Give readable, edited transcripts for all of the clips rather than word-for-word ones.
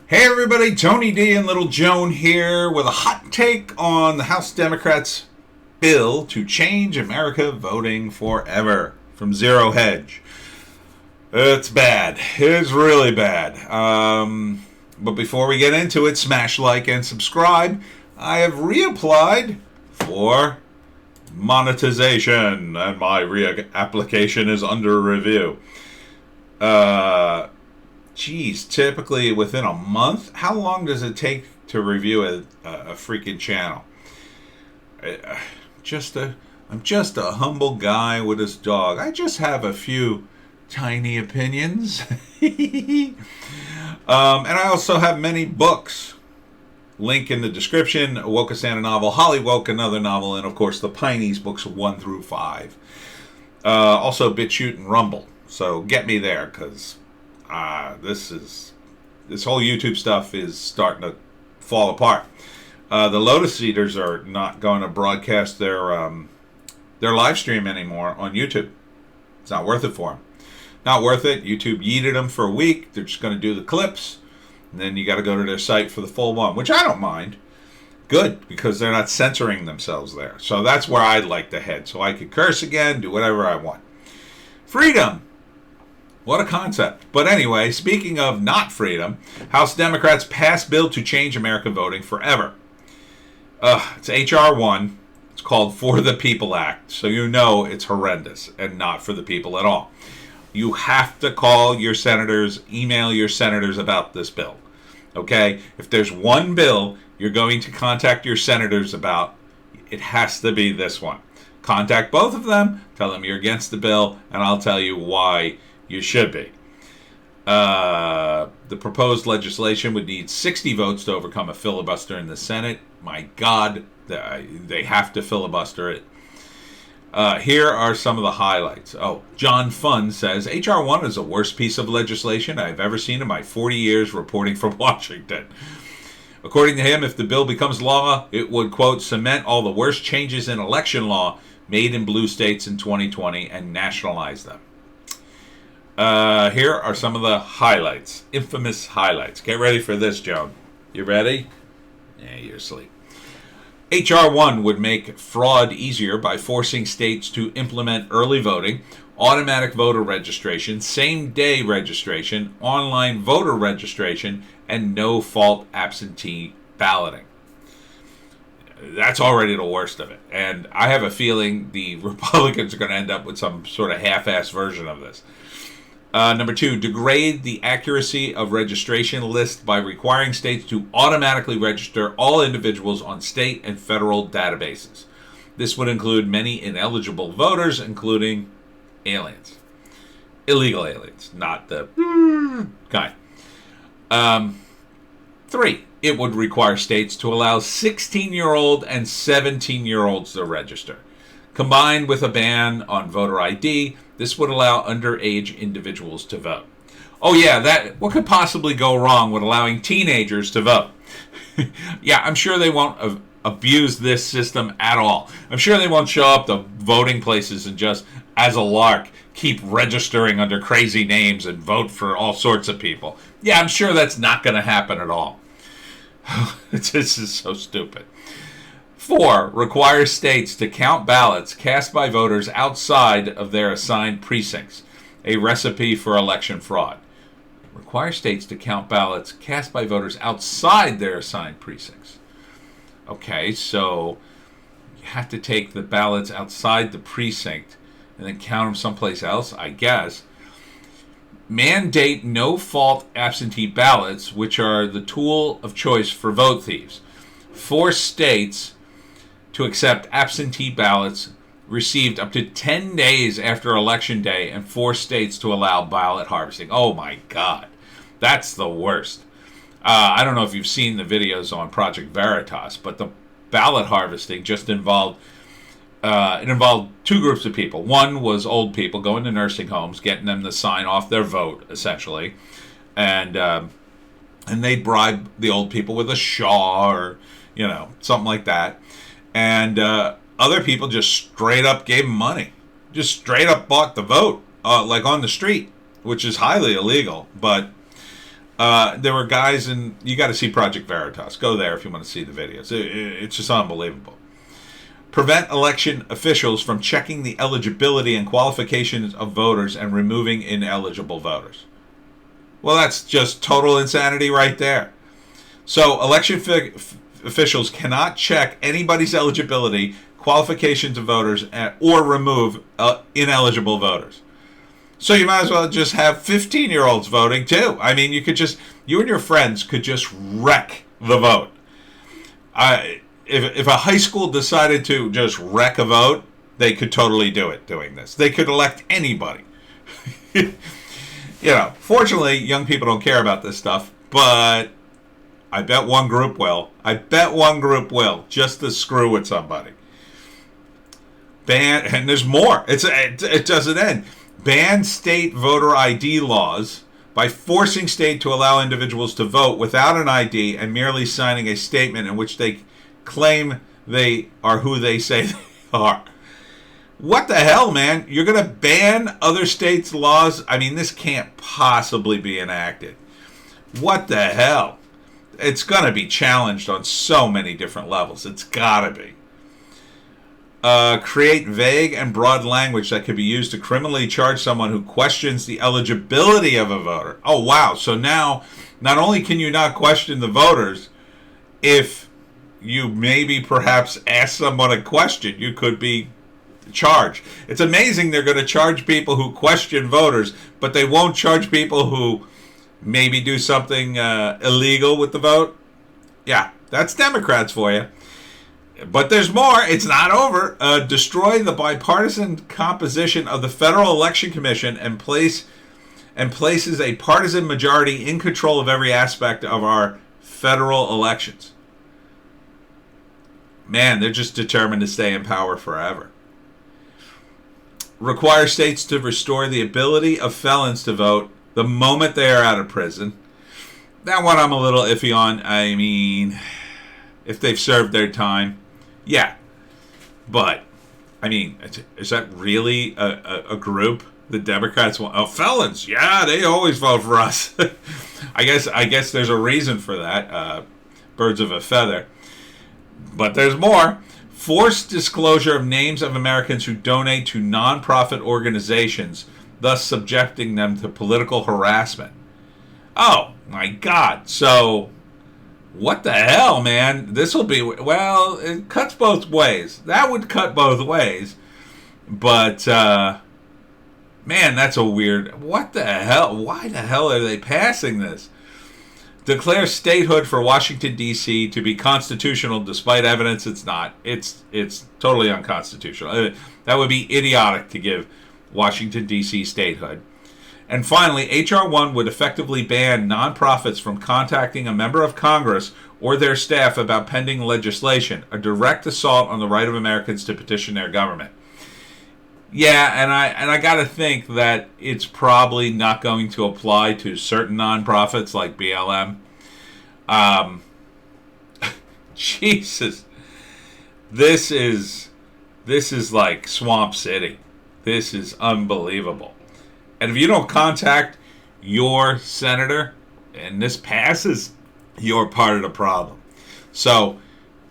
Hey everybody, Tony D and Little Joan here with a hot take on the House Democrats' bill to change America voting forever from Zero Hedge. It's bad. It's really bad. But before we get into it, smash like and subscribe. I have reapplied for monetization and my application is under review. Typically within a month. How long does it take to review a freaking channel? I'm just a humble guy with his dog. I just have a few tiny opinions. And I also have many books. Link in the description. Woke a novel, Hollywoke another novel, and of course the Pineys books 1 through 5. Also BitChute and Rumble. So get me there, because this whole YouTube stuff is starting to fall apart. The Lotus Eaters are not going to broadcast their live stream anymore on YouTube. It's not worth it for them. Not worth it. YouTube yeeted them for a week. They're just going to do the clips, and then you got to go to their site for the full one, which I don't mind. Good, because they're not censoring themselves there. So that's where I'd like to head, so I could curse again, do whatever I want. Freedom. What a concept. But anyway, speaking of not freedom, House Democrats passed bill to change American voting forever. It's H.R. 1. It's called For the People Act. So you know it's horrendous and not for the people at all. You have to call your senators, email your senators about this bill. Okay? If there's one bill you're going to contact your senators about, it has to be this one. Contact both of them, tell them you're against the bill, and I'll tell you why you should be. The proposed legislation would need 60 votes to overcome a filibuster in the Senate. My God, they have to filibuster it. Here are some of the highlights. John Funn says, H.R. 1 is the worst piece of legislation I've ever seen in my 40 years reporting from Washington. According to him, if the bill becomes law, it would, quote, cement all the worst changes in election law made in blue states in 2020 and nationalize them. Here are some of the highlights. Infamous highlights. Get ready for this, Joan. You ready? Yeah, you're asleep. H.R. 1 would make fraud easier by forcing states to implement early voting, automatic voter registration, same-day registration, online voter registration, and no-fault absentee balloting. That's already the worst of it. And I have a feeling the Republicans are going to end up with some sort of half-assed version of this. Number 2, degrade the accuracy of registration lists by requiring states to automatically register all individuals on state and federal databases. This would include many ineligible voters, including aliens. Illegal aliens, not the kind. 3, it would require states to allow 16-year-old and 17-year-olds to register. Combined with a ban on voter ID, this would allow underage individuals to vote. Oh yeah, what could possibly go wrong with allowing teenagers to vote? Yeah, I'm sure they won't abuse this system at all. I'm sure they won't show up to voting places and just, as a lark, keep registering under crazy names and vote for all sorts of people. Yeah, I'm sure that's not going to happen at all. This is so stupid. 4, requires states to count ballots cast by voters outside of their assigned precincts, a recipe for election fraud. Require states to count ballots cast by voters outside their assigned precincts. Okay, so you have to take the ballots outside the precinct and then count them someplace else, I guess. Mandate no-fault absentee ballots, which are the tool of choice for vote thieves. 4 states to accept absentee ballots received up to 10 days after Election Day, and 4 states to allow ballot harvesting. Oh my God, that's the worst. I don't know if you've seen the videos on Project Veritas, but the ballot harvesting just involved 2 groups of people. One was old people going to nursing homes, getting them to sign off their vote, essentially, and they'd bribe the old people with a Shaw or something like that. And other people just straight up gave them money. Just straight up bought the vote, like on the street, which is highly illegal. But There were guys, and you got to see Project Veritas. Go there if you want to see the videos. It's just unbelievable. Prevent election officials from checking the eligibility and qualifications of voters and removing ineligible voters. Well, that's just total insanity right there. So election officials cannot check anybody's eligibility, qualifications of voters, or remove ineligible voters. So you might as well just have 15-year-olds voting too. I mean, you and your friends could just wreck the vote. If a high school decided to just wreck a vote, they could totally do it doing this. They could elect anybody. Fortunately, young people don't care about this stuff, but I bet one group will. Just to screw with somebody. Ban, and there's more. It doesn't end. Ban state voter ID laws by forcing state to allow individuals to vote without an ID and merely signing a statement in which they claim they are who they say they are. What the hell, man? You're going to ban other states' laws? I mean, this can't possibly be enacted. What the hell? It's going to be challenged on so many different levels. It's got to be. Create vague and broad language that could be used to criminally charge someone who questions the eligibility of a voter. Oh, wow. So now, not only can you not question the voters, if you maybe perhaps ask someone a question, you could be charged. It's amazing they're going to charge people who question voters, but they won't charge people who maybe do something illegal with the vote. Yeah, that's Democrats for you. But there's more. It's not over. Destroy the bipartisan composition of the Federal Election Commission and places a partisan majority in control of every aspect of our federal elections. Man, they're just determined to stay in power forever. Require states to restore the ability of felons to vote the moment they are out of prison. That one I'm a little iffy on. I mean, if they've served their time, yeah. But, I mean, is that really a group the Democrats want? Oh, felons, yeah, they always vote for us. I guess there's a reason for that. Birds of a feather. But there's more. Forced disclosure of names of Americans who donate to nonprofit organizations, thus subjecting them to political harassment. Oh, my God. So, what the hell, man? This will be... Well, it cuts both ways. That would cut both ways. But, man, that's a weird... What the hell? Why the hell are they passing this? Declare statehood for Washington, D.C. to be constitutional despite evidence it's not. It's totally unconstitutional. That would be idiotic to give Washington, D.C. statehood. And finally, H.R. 1 would effectively ban nonprofits from contacting a member of Congress or their staff about pending legislation, a direct assault on the right of Americans to petition their government. Yeah, and I got to think that it's probably not going to apply to certain nonprofits like BLM. Jesus, this is like Swamp City. This is unbelievable. And if you don't contact your senator and this passes, you're part of the problem. So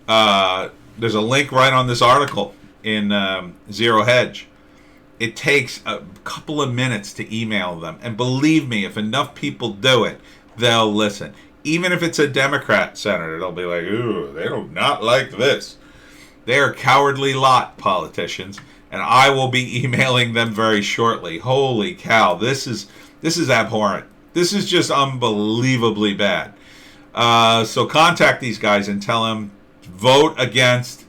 there's a link right on this article in Zero Hedge. It takes a couple of minutes to email them. And believe me, if enough people do it, they'll listen. Even if it's a Democrat senator, they'll be like, ooh, they do not like this. They're a cowardly lot, politicians. And I will be emailing them very shortly. Holy cow, this is abhorrent. This is just unbelievably bad. So contact these guys and tell them, vote against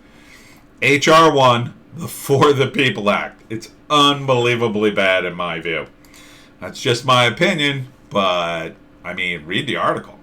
H.R. 1, the For the People Act. It's unbelievably bad in my view. That's just my opinion, but, I mean, read the article.